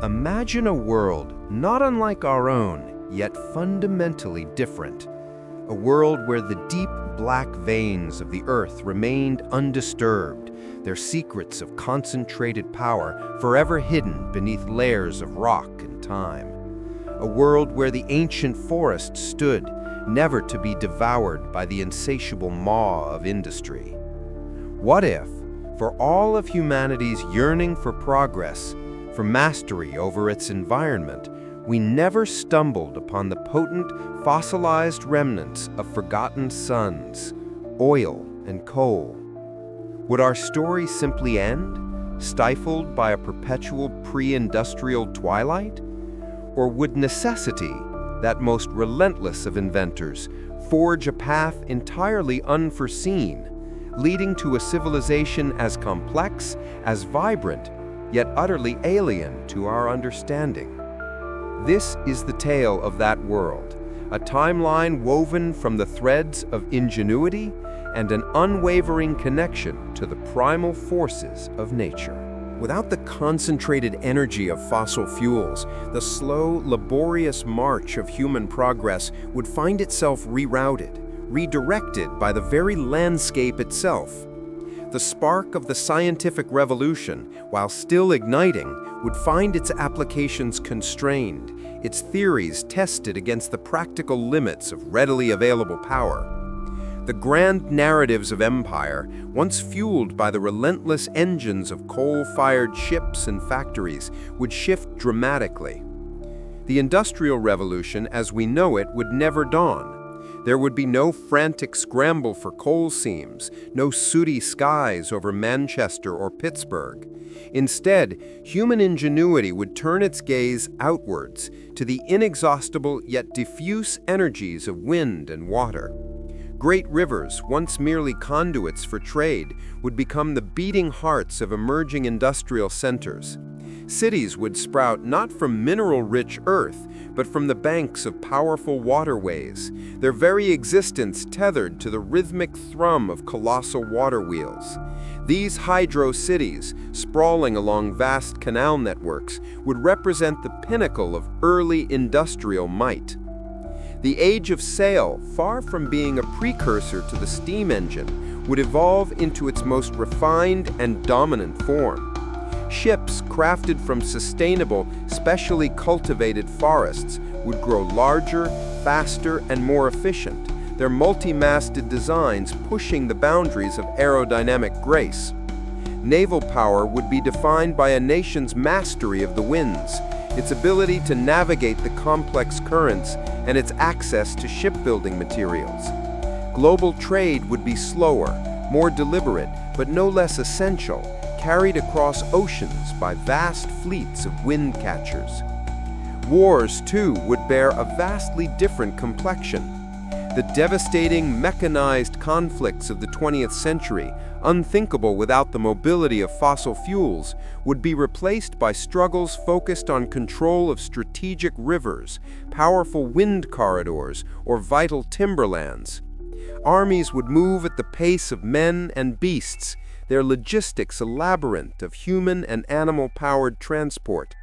Imagine a world not unlike our own, yet fundamentally different. A world where the deep black veins of the earth remained undisturbed, their secrets of concentrated power forever hidden beneath layers of rock and time. A world where the ancient forest stood, never to be devoured by the insatiable maw of industry. What if, for all of humanity's yearning for progress, for mastery over its environment, we never stumbled upon the potent, fossilized remnants of forgotten suns, oil and coal? Would our story simply end, stifled by a perpetual pre-industrial twilight? Or would necessity, that most relentless of inventors, forge a path entirely unforeseen, leading to a civilization as complex, as vibrant, yet utterly alien to our understanding? This is the tale of that world, a timeline woven from the threads of ingenuity and an unwavering connection to the primal forces of nature. Without the concentrated energy of fossil fuels, the slow, laborious march of human progress would find itself rerouted, redirected by the very landscape itself. The spark of the scientific revolution, while still igniting, would find its applications constrained, its theories tested against the practical limits of readily available power. The grand narratives of empire, once fueled by the relentless engines of coal-fired ships and factories, would shift dramatically. The Industrial Revolution, as we know it, would never dawn. There would be no frantic scramble for coal seams, no sooty skies over Manchester or Pittsburgh. Instead, human ingenuity would turn its gaze outwards to the inexhaustible yet diffuse energies of wind and water. Great rivers, once merely conduits for trade, would become the beating hearts of emerging industrial centers. Cities would sprout not from mineral-rich earth, but from the banks of powerful waterways, their very existence tethered to the rhythmic thrum of colossal water wheels. These hydro-cities, sprawling along vast canal networks, would represent the pinnacle of early industrial might. The age of sail, far from being a precursor to the steam engine, would evolve into its most refined and dominant form. Ships crafted from sustainable, specially cultivated forests would grow larger, faster, and more efficient, their multi-masted designs pushing the boundaries of aerodynamic grace. Naval power would be defined by a nation's mastery of the winds, its ability to navigate the complex currents, and its access to shipbuilding materials. Global trade would be slower, more deliberate, but no less essential, carried across oceans by vast fleets of wind catchers. Wars, too, would bear a vastly different complexion. The devastating, mechanized conflicts of the 20th century, unthinkable without the mobility of fossil fuels, would be replaced by struggles focused on control of strategic rivers, powerful wind corridors, or vital timberlands. Armies would move at the pace of men and beasts, their logistics a labyrinth of human and animal-powered transport.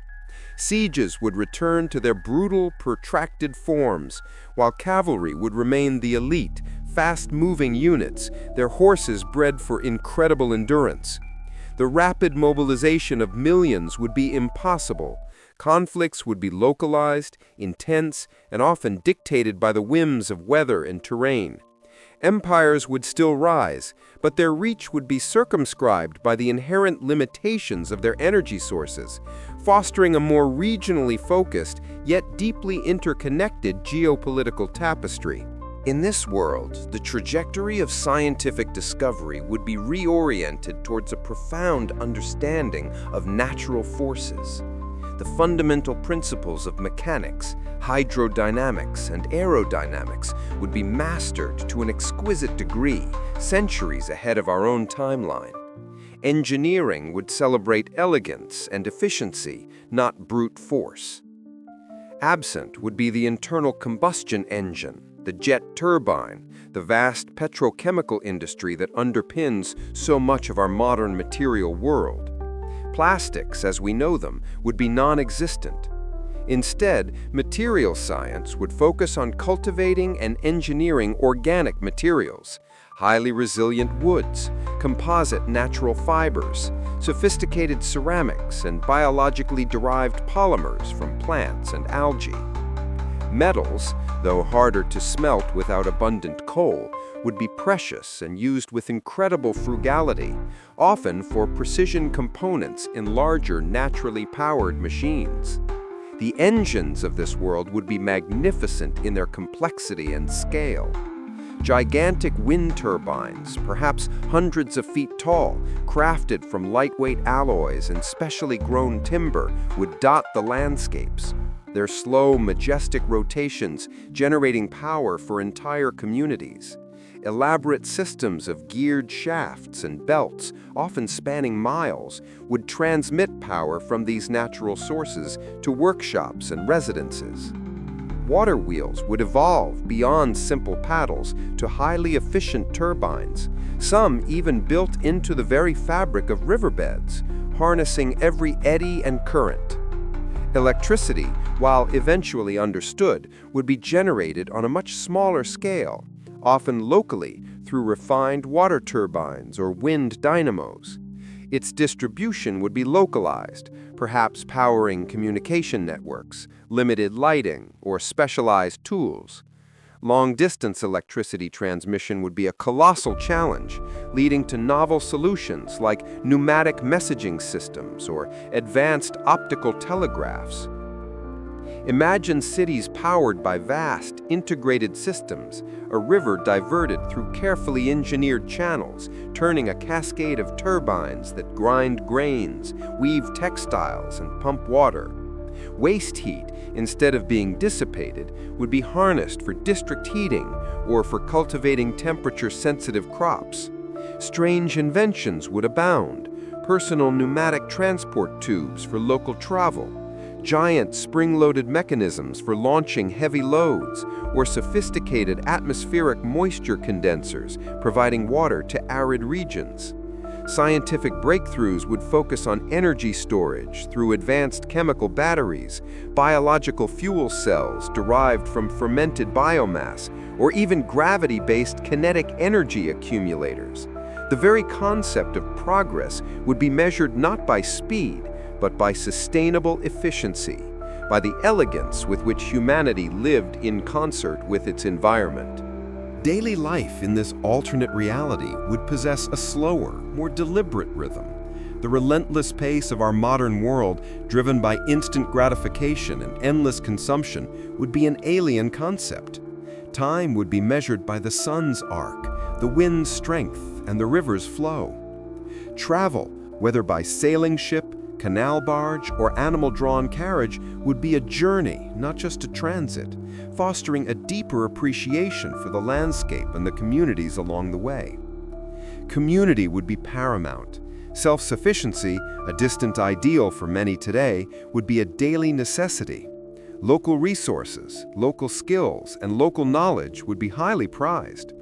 Sieges would return to their brutal, protracted forms, while cavalry would remain the elite, fast-moving units, their horses bred for incredible endurance. The rapid mobilization of millions would be impossible. Conflicts would be localized, intense, and often dictated by the whims of weather and terrain. Empires would still rise, but their reach would be circumscribed by the inherent limitations of their energy sources, fostering a more regionally focused, yet deeply interconnected geopolitical tapestry. In this world, the trajectory of scientific discovery would be reoriented towards a profound understanding of natural forces. The fundamental principles of mechanics, hydrodynamics, and aerodynamics would be mastered to an exquisite degree, centuries ahead of our own timeline. Engineering would celebrate elegance and efficiency, not brute force. Absent would be the internal combustion engine, the jet turbine, the vast petrochemical industry that underpins so much of our modern material world. Plastics, as we know them, would be non-existent. Instead, material science would focus on cultivating and engineering organic materials, highly resilient woods, composite natural fibers, sophisticated ceramics, and biologically derived polymers from plants and algae. Metals, though harder to smelt without abundant coal, would be precious and used with incredible frugality, often for precision components in larger, naturally powered machines. The engines of this world would be magnificent in their complexity and scale. Gigantic wind turbines, perhaps hundreds of feet tall, crafted from lightweight alloys and specially grown timber, would dot the landscapes, their slow, majestic rotations generating power for entire communities. Elaborate systems of geared shafts and belts, often spanning miles, would transmit power from these natural sources to workshops and residences. Water wheels would evolve beyond simple paddles to highly efficient turbines, some even built into the very fabric of riverbeds, harnessing every eddy and current. Electricity, while eventually understood, would be generated on a much smaller scale, often locally through refined water turbines or wind dynamos. Its distribution would be localized, perhaps powering communication networks, limited lighting, or specialized tools. Long-distance electricity transmission would be a colossal challenge, leading to novel solutions like pneumatic messaging systems or advanced optical telegraphs. Imagine cities powered by vast, integrated systems, a river diverted through carefully engineered channels, turning a cascade of turbines that grind grains, weave textiles, and pump water. Waste heat, instead of being dissipated, would be harnessed for district heating or for cultivating temperature-sensitive crops. Strange inventions would abound: personal pneumatic transport tubes for local travel, giant spring-loaded mechanisms for launching heavy loads, or sophisticated atmospheric moisture condensers providing water to arid regions. Scientific breakthroughs would focus on energy storage through advanced chemical batteries, biological fuel cells derived from fermented biomass, or even gravity-based kinetic energy accumulators. The very concept of progress would be measured not by speed, but by sustainable efficiency, by the elegance with which humanity lived in concert with its environment. Daily life in this alternate reality would possess a slower, more deliberate rhythm. The relentless pace of our modern world, driven by instant gratification and endless consumption, would be an alien concept. Time would be measured by the sun's arc, the wind's strength, and the river's flow. Travel, whether by sailing ship, canal barge, or animal-drawn carriage, would be a journey, not just a transit, fostering a deeper appreciation for the landscape and the communities along the way. Community would be paramount. Self-sufficiency, a distant ideal for many today, would be a daily necessity. Local resources, local skills, and local knowledge would be highly prized.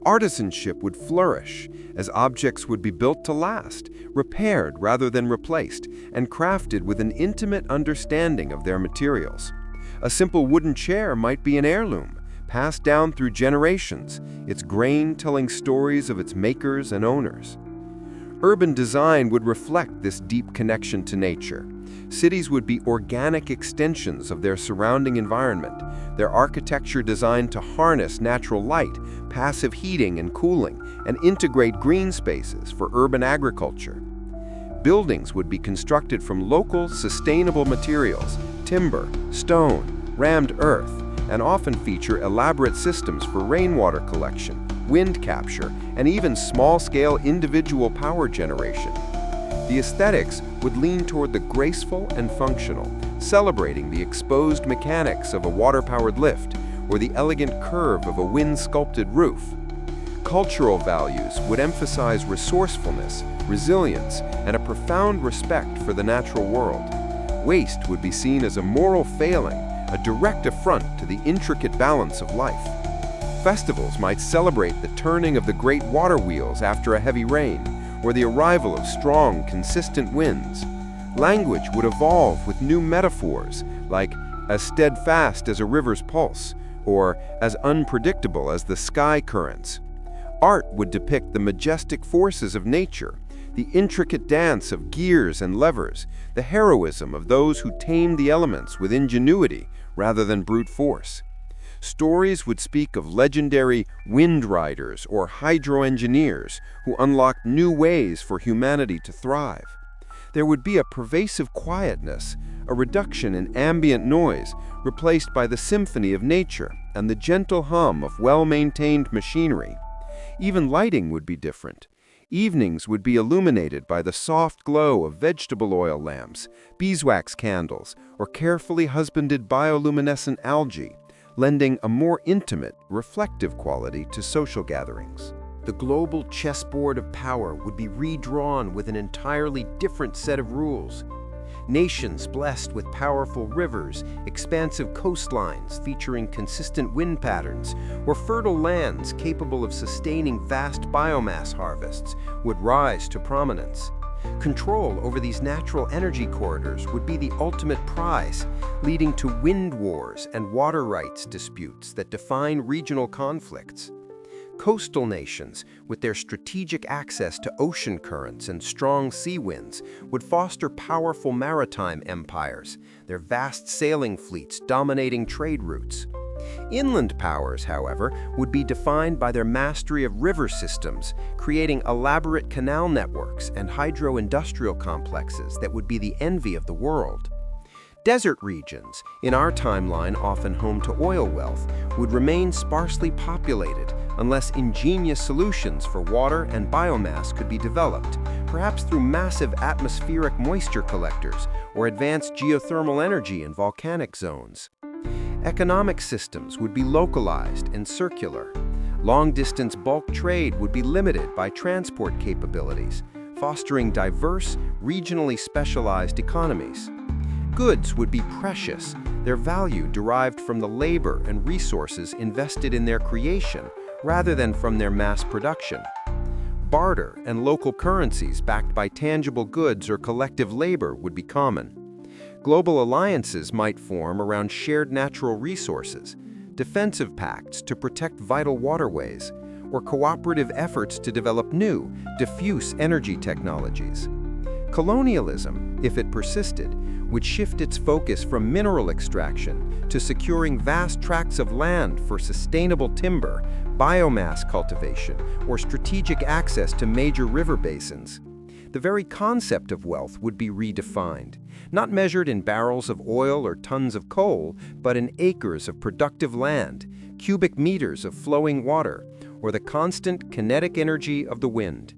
Artisanship would flourish, as objects would be built to last, repaired rather than replaced, and crafted with an intimate understanding of their materials. A simple wooden chair might be an heirloom, passed down through generations, its grain telling stories of its makers and owners. Urban design would reflect this deep connection to nature. Cities would be organic extensions of their surrounding environment, their architecture designed to harness natural light, passive heating and cooling, and integrate green spaces for urban agriculture. Buildings would be constructed from local, sustainable materials, timber, stone, rammed earth, and often feature elaborate systems for rainwater collection, wind capture, and even small-scale individual power generation. The aesthetics would lean toward the graceful and functional, celebrating the exposed mechanics of a water-powered lift or the elegant curve of a wind-sculpted roof. Cultural values would emphasize resourcefulness, resilience, and a profound respect for the natural world. Waste would be seen as a moral failing, a direct affront to the intricate balance of life. Festivals might celebrate the turning of the great water wheels after a heavy rain, or the arrival of strong, consistent winds, Language would evolve with new metaphors, like as steadfast as a river's pulse, or as unpredictable as the sky currents. Art would depict the majestic forces of nature, the intricate dance of gears and levers, the heroism of those who tame the elements with ingenuity rather than brute force. Stories would speak of legendary wind riders or hydro-engineers who unlocked new ways for humanity to thrive. There would be a pervasive quietness, a reduction in ambient noise, replaced by the symphony of nature and the gentle hum of well-maintained machinery. Even lighting would be different. Evenings would be illuminated by the soft glow of vegetable oil lamps, beeswax candles, or carefully husbanded bioluminescent algae, lending a more intimate, reflective quality to social gatherings. The global chessboard of power would be redrawn with an entirely different set of rules. Nations blessed with powerful rivers, expansive coastlines featuring consistent wind patterns, or fertile lands capable of sustaining vast biomass harvests would rise to prominence. Control over these natural energy corridors would be the ultimate prize, leading to wind wars and water rights disputes that define regional conflicts. Coastal nations, with their strategic access to ocean currents and strong sea winds, would foster powerful maritime empires, their vast sailing fleets dominating trade routes. Inland powers, however, would be defined by their mastery of river systems, creating elaborate canal networks and hydro-industrial complexes that would be the envy of the world. Desert regions, in our timeline often home to oil wealth, would remain sparsely populated unless ingenious solutions for water and biomass could be developed, perhaps through massive atmospheric moisture collectors or advanced geothermal energy in volcanic zones. Economic systems would be localized and circular. Long-distance bulk trade would be limited by transport capabilities, fostering diverse, regionally specialized economies. Goods would be precious, their value derived from the labor and resources invested in their creation rather than from their mass production. Barter and local currencies backed by tangible goods or collective labor would be common. Global alliances might form around shared natural resources, defensive pacts to protect vital waterways, or cooperative efforts to develop new, diffuse energy technologies. Colonialism, if it persisted, would shift its focus from mineral extraction to securing vast tracts of land for sustainable timber, biomass cultivation, or strategic access to major river basins. The very concept of wealth would be redefined, not measured in barrels of oil or tons of coal, but in acres of productive land, cubic meters of flowing water, or the constant kinetic energy of the wind.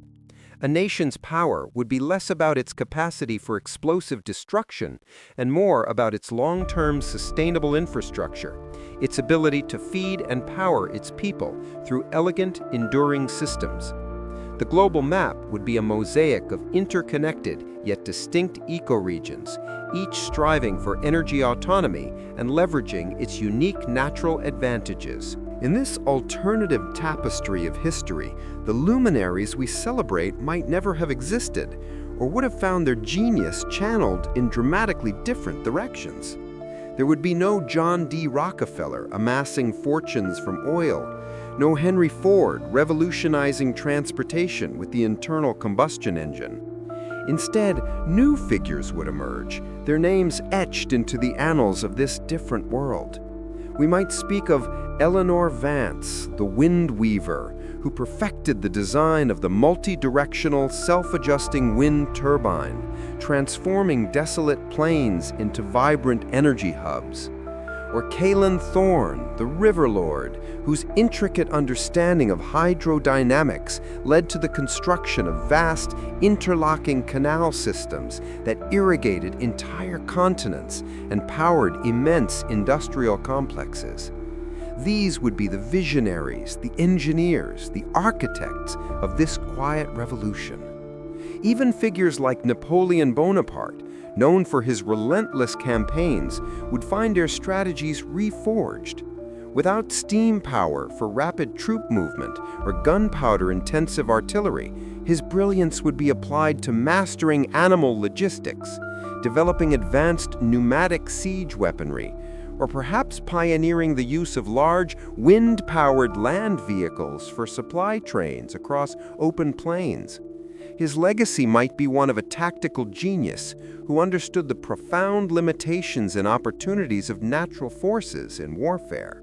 A nation's power would be less about its capacity for explosive destruction and more about its long-term sustainable infrastructure, its ability to feed and power its people through elegant, enduring systems. The global map would be a mosaic of interconnected yet distinct ecoregions, each striving for energy autonomy and leveraging its unique natural advantages. In this alternative tapestry of history, the luminaries we celebrate might never have existed, or would have found their genius channeled in dramatically different directions. There would be no John D. Rockefeller amassing fortunes from oil, no Henry Ford revolutionizing transportation with the internal combustion engine. Instead, new figures would emerge, their names etched into the annals of this different world. We might speak of Eleanor Vance, the wind weaver, who perfected the design of the multi-directional, self-adjusting wind turbine, transforming desolate plains into vibrant energy hubs. Or Caelan Thorne, the river lord, whose intricate understanding of hydrodynamics led to the construction of vast, interlocking canal systems that irrigated entire continents and powered immense industrial complexes. These would be the visionaries, the engineers, the architects of this quiet revolution. Even figures like Napoleon Bonaparte, known for his relentless campaigns, would find their strategies reforged. Without steam power for rapid troop movement or gunpowder-intensive artillery, his brilliance would be applied to mastering animal logistics, developing advanced pneumatic siege weaponry, or perhaps pioneering the use of large, wind-powered land vehicles for supply trains across open plains. His legacy might be one of a tactical genius who understood the profound limitations and opportunities of natural forces in warfare.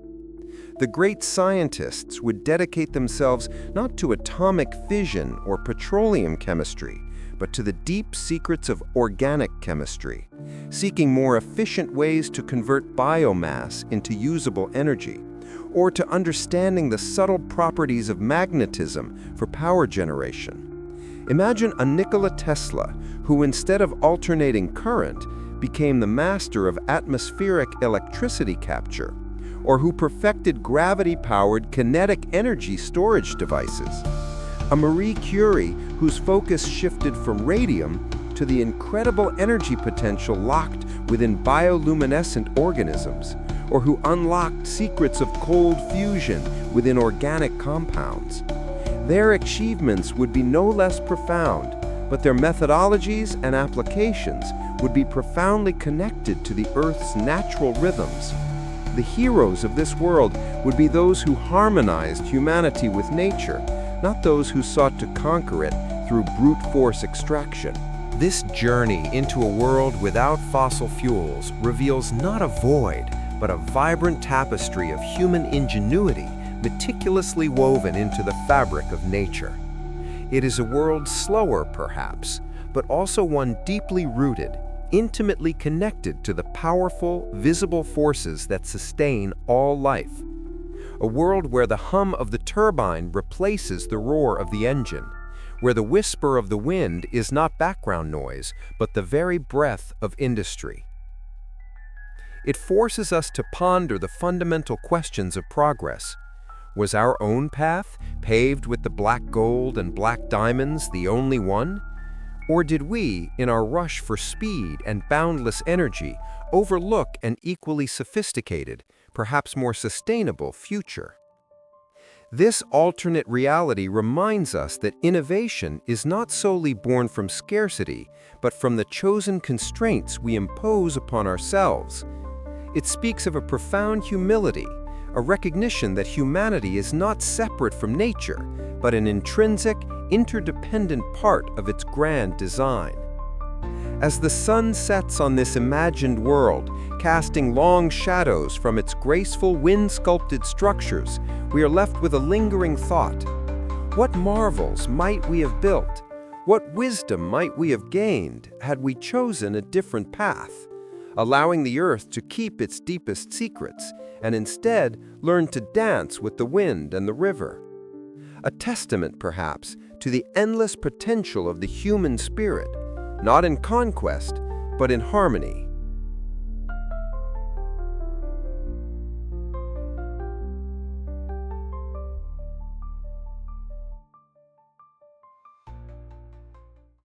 The great scientists would dedicate themselves not to atomic fission or petroleum chemistry, but to the deep secrets of organic chemistry, seeking more efficient ways to convert biomass into usable energy, or to understanding the subtle properties of magnetism for power generation. Imagine a Nikola Tesla who, instead of alternating current, became the master of atmospheric electricity capture, or who perfected gravity-powered kinetic energy storage devices. A Marie Curie whose focus shifted from radium to the incredible energy potential locked within bioluminescent organisms, or who unlocked secrets of cold fusion within organic compounds. Their achievements would be no less profound, but their methodologies and applications would be profoundly connected to the Earth's natural rhythms. The heroes of this world would be those who harmonized humanity with nature, not those who sought to conquer it through brute force extraction. This journey into a world without fossil fuels reveals not a void, but a vibrant tapestry of human ingenuity meticulously woven into the fabric of nature. It is a world slower, perhaps, but also one deeply rooted, intimately connected to the powerful, visible forces that sustain all life. A world where the hum of the turbine replaces the roar of the engine, where the whisper of the wind is not background noise, but the very breath of industry. It forces us to ponder the fundamental questions of progress. Was our own path, paved with the black gold and black diamonds, the only one? Or did we, in our rush for speed and boundless energy, overlook an equally sophisticated, perhaps more sustainable future? This alternate reality reminds us that innovation is not solely born from scarcity, but from the chosen constraints we impose upon ourselves. It speaks of a profound humility, a recognition that humanity is not separate from nature, but an intrinsic, interdependent part of its grand design. As the sun sets on this imagined world, casting long shadows from its graceful wind-sculpted structures, we are left with a lingering thought. What marvels might we have built? What wisdom might we have gained had we chosen a different path, allowing the earth to keep its deepest secrets and instead learn to dance with the wind and the river? A testament, perhaps, to the endless potential of the human spirit, not in conquest, but in harmony.